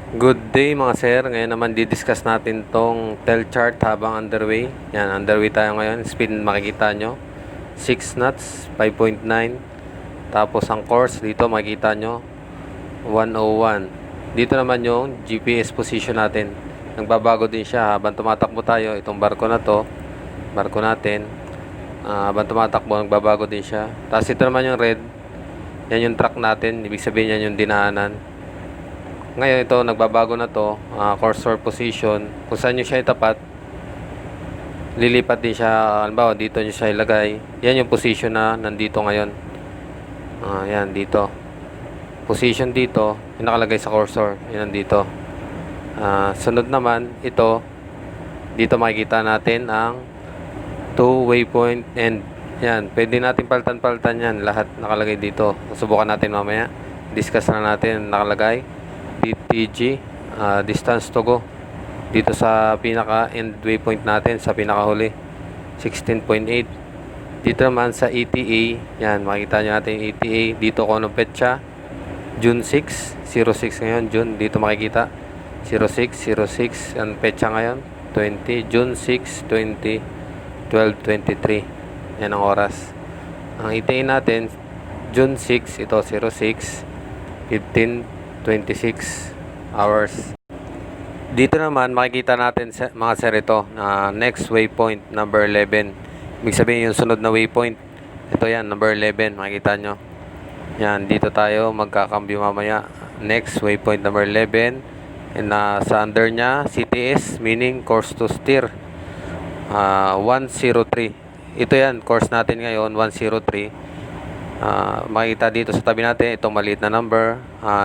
Good day mga sir. Ngayon naman didiscuss natin tong tail chart habang underway. Yan, underway tayo ngayon. Speed makikita nyo. 6 knots, 5.9. Tapos ang course dito makikita nyo 101. Dito naman yung GPS position natin. Nagbabago din siya habang tumatakbo tayo. Itong barko na to, barko natin. Habang tumatakbo, nagbabago din siya. Tapos ito naman yung red. Yan yung track natin. Ibig sabihin yan yung dinaanan. Ngayon ito, nagbabago na to, cursor position. Kung saan nyo siya itapat, lilipat din siya. Halimbawa, dito nyo siya ilagay. Yan yung position na nandito ngayon. Yan, dito. Position dito, yung nakalagay sa cursor. Yan nandito. Sunod naman, ito. Dito makikita natin ang 2 waypoint end. Yan, pwede natin paltan-paltan yan. Lahat nakalagay dito. Subukan natin mamaya. Discuss na natin nakalagay. DTG, distance to go dito sa pinaka end waypoint natin, sa pinakahuli 16.8. dito naman sa ETA, yan makikita nyo natin ETA dito kung anong petsa, June 6, 06 ngayon, June, dito makikita 06, ang petsa ngayon 20, June 6, 20, 12:23. Yan ang oras. Ang ETA natin June 6, ito 06, 15:26 hours. Dito naman makikita natin mga sir ito next waypoint number 11. Ibig sabihin yung sunod na waypoint. Ito yan, number 11. Makikita nyo. Yan, dito tayo magkakambyo mamaya. Next waypoint number 11. And sa under nya, CTS meaning course to steer. 103. Ito yan, course natin ngayon 103. Makita dito sa tabi natin itong maliit na number,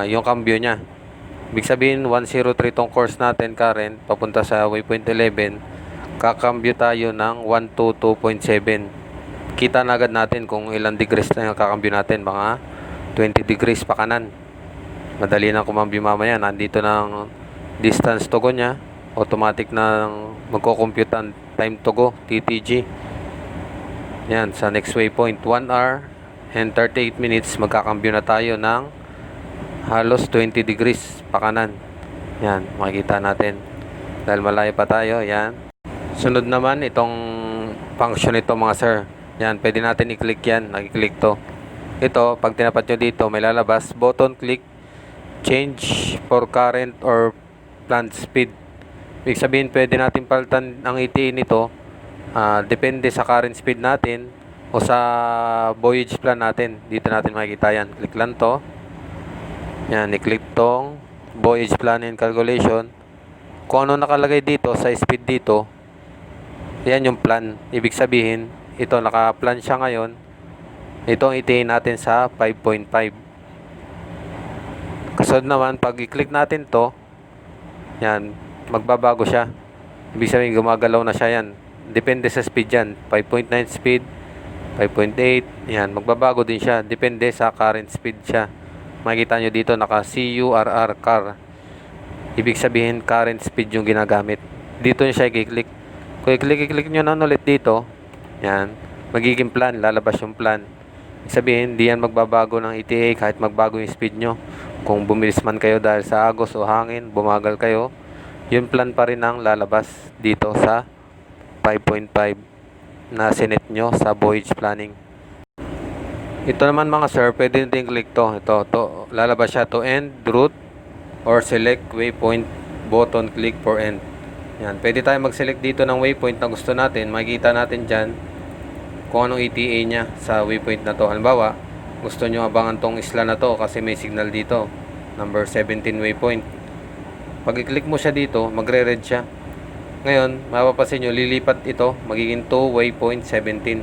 yung cambio nya. Ibig sabihin 103 tong course natin current papunta sa waypoint 11. Kakambyo tayo ng 122.7. Kita na agad natin kung ilang degrees na yung kakambyo natin. Mga 20 degrees pa kanan. Madali na kumambyo mamaya. Nandito ng distance to go nya. Automatic na magko-compute ang time to go, TTG. Yan, sa next waypoint 1 hour and 38 minutes magkakambyo na tayo ng halos 20 degrees pa kanan. Yan, makikita natin dahil malayo pa tayo. Yan, sunod naman itong function ito mga sir. Yan, pwede natin i-click yan. Nag-click to. Ito, pag tinapat nyo dito may lalabas button, click change for current or planned speed. Ibig sabihin pwede natin palitan ang ETA nito, depende sa current speed natin o sa voyage plan natin. Dito natin makikita yan. Click lang to. Yan, i-click tong voyage plan and calculation. Kung ano nakalagay dito sa speed dito, yan yung plan. Ibig sabihin, ito naka-plan siya ngayon. Ito ang ETA natin sa 5.5. Kasunod naman, pag i-click natin to, yan, magbabago siya. Ibig sabihin, gumagalaw na siya yan. Depende sa speed yan. 5.9 speed, 5.8, yan, magbabago din siya. Depende sa current speed siya. Makikita nyo dito, naka CURR, car. Ibig sabihin, current speed yung ginagamit. Dito nyo siya i-click. Kung i-click nyo na ulit dito, yan, magiging plan, lalabas yung plan. Ibig sabihin, hindi yan magbabago ng ETA kahit magbago yung speed nyo. Kung bumilis man kayo dahil sa agos o hangin, bumagal kayo, yung plan pa rin ang lalabas dito sa 5.5 na sinet nyo sa voyage planning. Ito naman mga sir, pwede natin click to. Ito, lalabas siya to end route or select waypoint, button click for end. Yan, pwede tayo mag-select dito ng waypoint na gusto natin. Makikita natin dyan kung anong ETA nya sa waypoint na to. Halimbawa, gusto nyo abangan tong isla na to kasi may signal dito, number 17 waypoint. Pag i-click mo siya dito, magre-red siya. Ngayon, mapapansin nyo, lilipat ito, magiging 2 waypoint 17.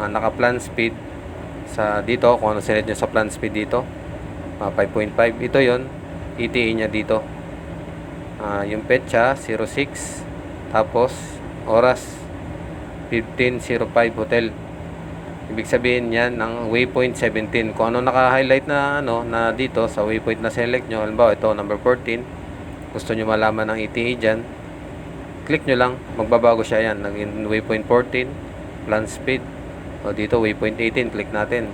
Naka-plan speed sa dito, kung ano sinet nyo sa plan speed dito, 5.5. Ito yon, ETA nya dito. Yung petsa, 06. Tapos, oras, 15:05 hotel. Ibig sabihin yan, ang waypoint 17. Kung ano naka-highlight na, na dito sa waypoint na select nyo, halimbawa ito, number 14. Gusto nyo malaman ng ETA dyan, click nyo lang, magbabago siya yan. Naging waypoint 14, plan speed. O dito, waypoint 18, click natin.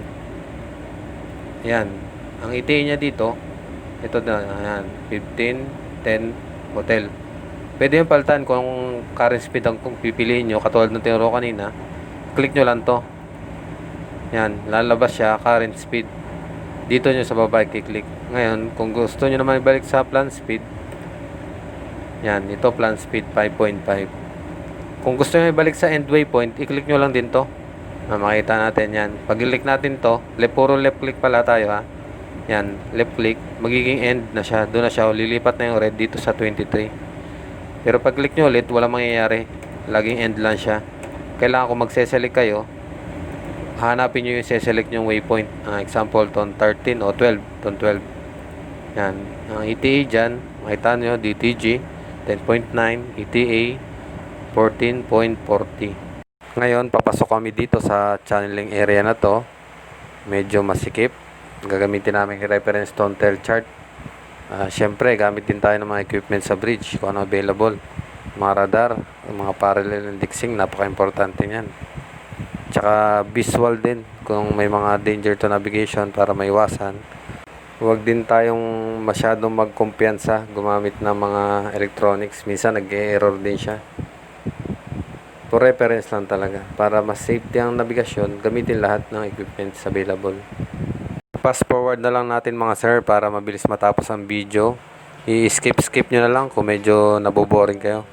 Yan. Ang ETA nya dito, Ito na, ayan, 15, 10, hotel. Pwede yung palitan kung current speed ang kung pipiliin nyo, katulad ng tinuro kanina. Click nyo lang to. Yan, lalabas siya, current speed. Dito nyo sa baba i-click. Ngayon, kung gusto nyo naman ibalik sa plan speed, yan, ito plan speed 5.5. Kung gusto nyo ibalik sa end waypoint, i-click nyo lang din to. Makita natin yan. Pag i-click natin to, puro left click pala tayo ha. Yan, left click, magiging end na siya. Doon na siya, lilipat na yung red dito sa 23. Pero pag click nyo ulit, walang mangyayari. Laging end lang siya. Kailangan kung magse-select kayo, hanapin nyo yung se-select yung waypoint. Example, ton 13 o 12. Ton 12. Yan. Ang ETA dyan, makita nyo, DTG 10.9, ETA 14.40. Ngayon, papasok kami dito sa channeling area na to. Medyo masikip. Gagamitin namin yung reference tone tail chart. Siyempre, gamit din tayo ng mga equipment sa bridge kung ano available. Mga radar, mga parallel indexing, napaka-importante niyan. Tsaka visual din kung may mga danger to navigation para maiwasan. Huwag din tayong masyadong magkumpiyansa gumamit ng mga electronics. Minsan nag-e-error din siya. For reference lang talaga. Para mas safety ang navigasyon, gamitin lahat ng equipments available. Fast forward na lang natin mga sir para mabilis matapos ang video. I-skip nyo na lang kung medyo naboboring kayo.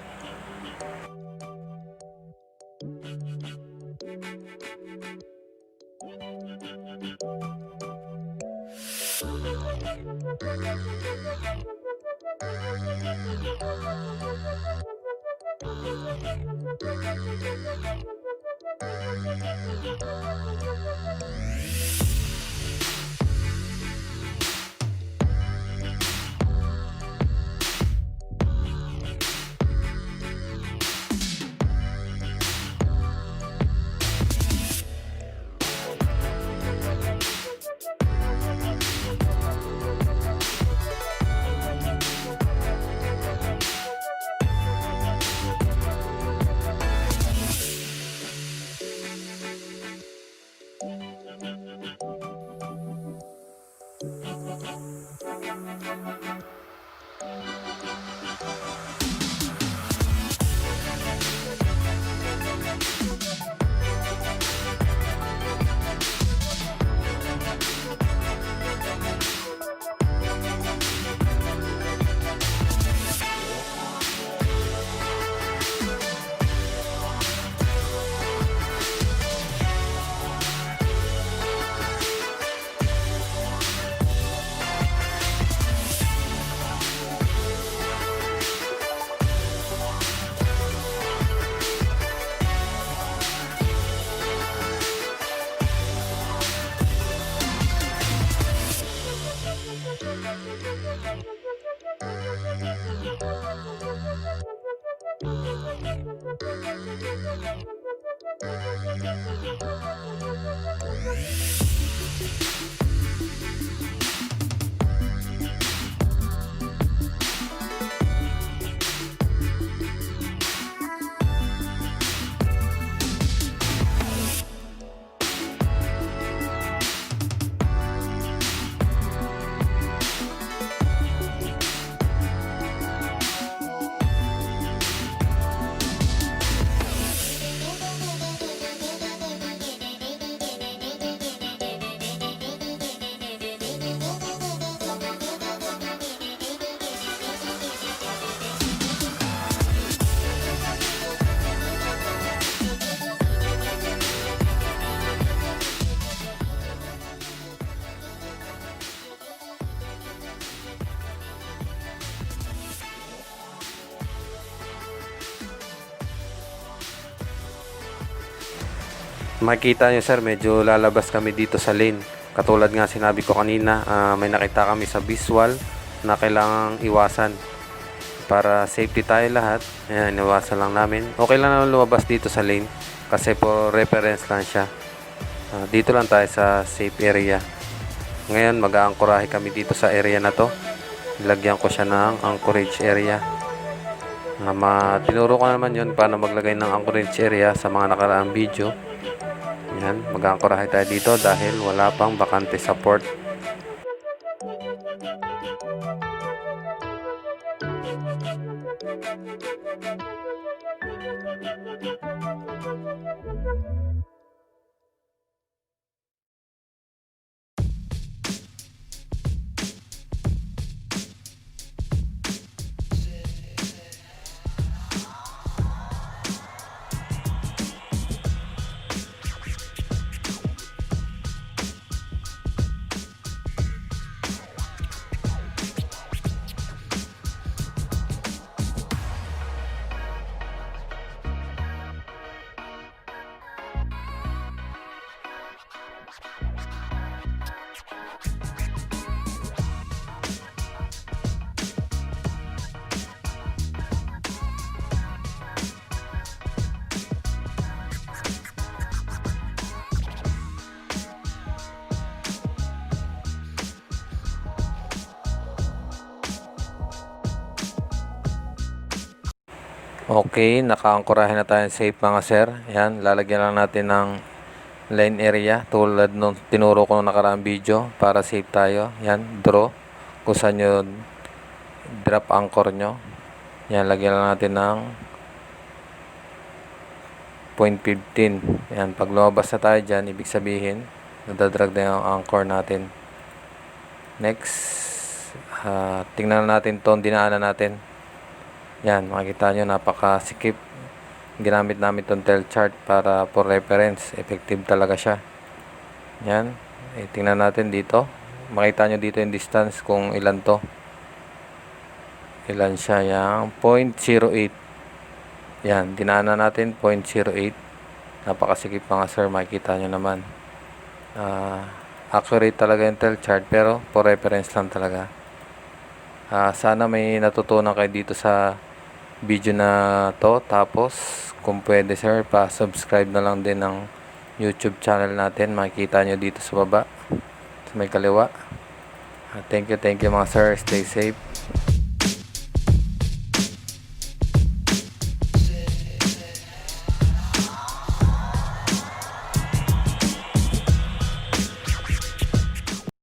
Makikita nyo sir, medyo lalabas kami dito sa lane. Katulad nga sinabi ko kanina, may nakita kami sa visual na kailangang iwasan. Para safety tayo lahat, ayan, iwasan lang namin. Okay lang naman lumabas dito sa lane kasi for reference lang siya. Dito lang tayo sa safe area. Ngayon mag-aangkorahe kami dito sa area na to. Ilagyan ko siya ng anchorage area. Tinuro ko naman yun paano maglagay ng anchorage area sa mga nakaraang video. Yan, mag-aangkorahe tayo dito dahil wala pang bakante sa port. Okay, nakaangkorahin na tayo safe mga sir. Yan, lalagyan lang natin ng line area tulad nung tinuro ko nung nakaraang video para safe tayo. Yan, draw kung saan nyo drop anchor nyo. Yan, lagyan lang natin ng 0.15. Yan, pag lumabas na tayo dyan, ibig sabihin nadadrag na yung anchor natin. Next, tingnan natin itong dinaanan natin. Yan, makikita nyo napakasikip. Ginamit namin itong tail chart para for reference. Effective talaga siya. Yan, tingnan natin dito. Makita nyo dito yung distance kung ilan to. Ilan siya, yung 0.08. Yan, dinaanan natin 0.08. Napakasikip mga sir, makikita nyo naman. Accurate talaga yung tail chart pero for reference lang talaga. Sana may natutunan kayo dito sa video na to. Tapos kung pwede sir, pa-subscribe na lang din ng YouTube channel natin. Makikita nyo dito sa baba, sa may kaliwa. Thank you mga sir. Stay safe.